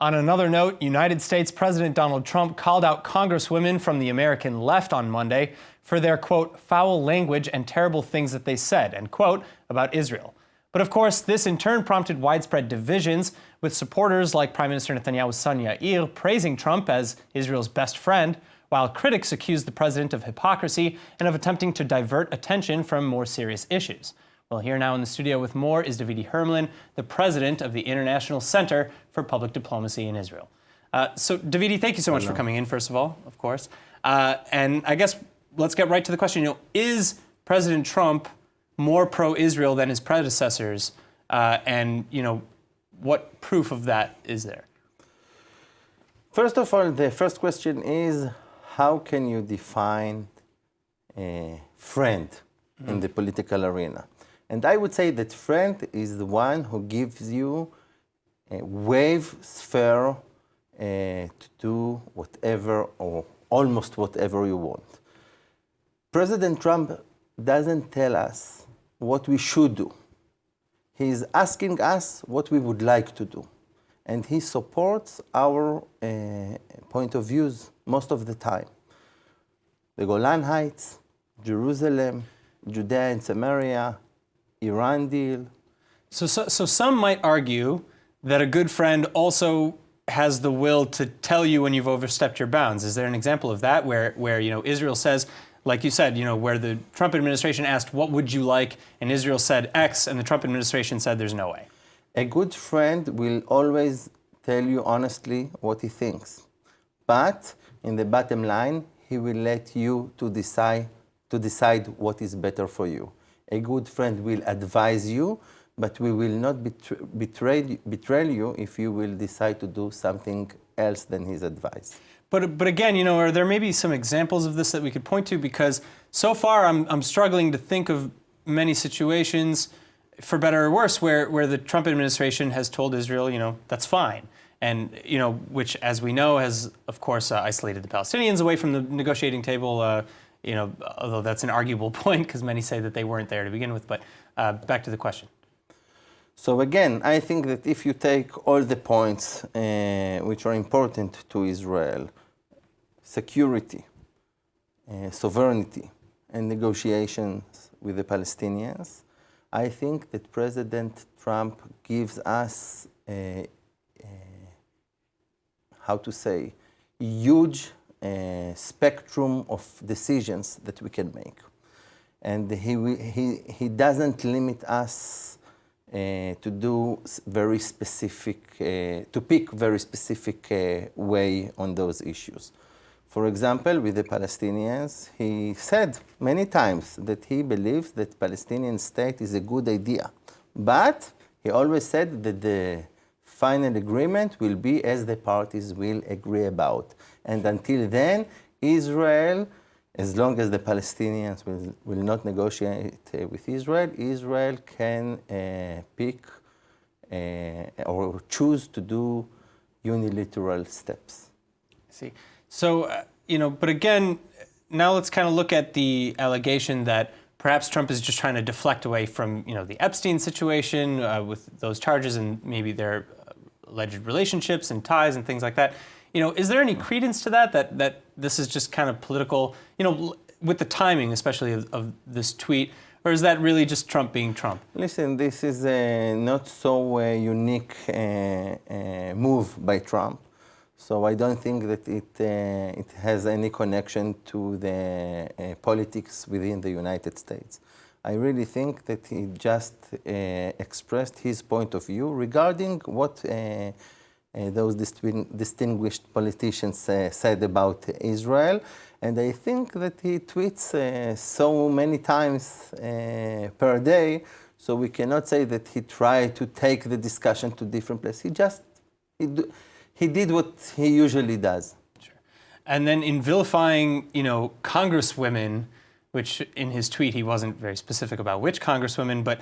On another note, United States President Donald Trump called out congresswomen from the American left on Monday for their, quote, foul language and terrible things that they said, end quote, about Israel. But of course, this in turn prompted widespread divisions, with supporters like Prime Minister Netanyahu's son Yair praising Trump as Israel's best friend, while critics accused the president of hypocrisy and of attempting to divert attention from more serious issues. Well, here now in the studio with more is Davidi Hermelin, the president of the International Center for Public Diplomacy in Israel. So, Davidi, thank you so much for coming in, first of all, of course. And I guess let's get right to the question. Is President Trump more pro-Israel than his predecessors? And, what proof of that is there? First of all, the first question is, how can you define a friend in the political arena? And I would say that friend is the one who gives you a wave sphere to do whatever or almost whatever you want. President Trump doesn't tell us what we should do. He is asking us what we would like to do. And he supports our point of views most of the time. The Golan Heights, Jerusalem, Judea and Samaria, Iran deal. So some might argue that a good friend also has the will to tell you when you've overstepped your bounds. Is there an example of that where Israel says, like you said, where the Trump administration asked, what would you like? And Israel said X, and the Trump administration said there's no way. A good friend will always tell you honestly what he thinks. But in the bottom line, he will let you to decide what is better for you. A good friend will advise you, but we will not betray you if you will decide to do something else than his advice. But again, are there maybe some examples of this that we could point to? Because so far I'm struggling to think of many situations, for better or worse, where the Trump administration has told Israel, that's fine. And, which, as we know, has, of course, isolated the Palestinians away from the negotiating table, although that's an arguable point because many say that they weren't there to begin with. But back to the question. So again, I think that if you take all the points which are important to Israel, security, sovereignty, and negotiations with the Palestinians, I think that President Trump gives us huge spectrum of decisions that we can make. And he doesn't limit us to do very specific, to pick very specific way on those issues. For example, with the Palestinians, he said many times that he believes that Palestinian state is a good idea. But he always said that the final agreement will be as the parties will agree about. And until then, Israel, as long as the Palestinians will not negotiate with Israel, Israel can pick or choose to do unilateral steps. I see. So, but again, now let's kind of look at the allegation that perhaps Trump is just trying to deflect away from, the Epstein situation with those charges and maybe their alleged relationships and ties and things like that. Is there any credence to that this is just kind of political, with the timing, especially of this tweet, or is that really just Trump being Trump? Listen, this is a not so unique move by Trump. So I don't think that it has any connection to the politics within the United States. I really think that he just expressed his point of view regarding what those distinguished politicians said about Israel. And I think that he tweets so many times per day, so we cannot say that he tried to take the discussion to different places. He did what he usually does. Sure. And then in vilifying, congresswomen, which in his tweet he wasn't very specific about which congresswomen, but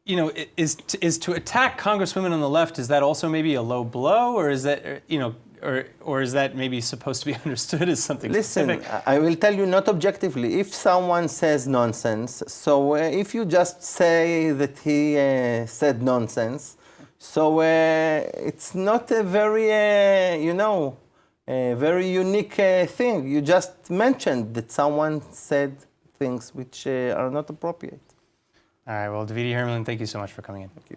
is to attack congresswomen on the left, is that also maybe a low blow, or is that or is that maybe supposed to be understood as something specific? Listen, I will tell you not objectively. If someone says nonsense, so if you just say that he said nonsense, So it's not a very, a very unique thing. You just mentioned that someone said things which are not appropriate. All right, well, Davidi Hermelin, thank you so much for coming in. Thank you.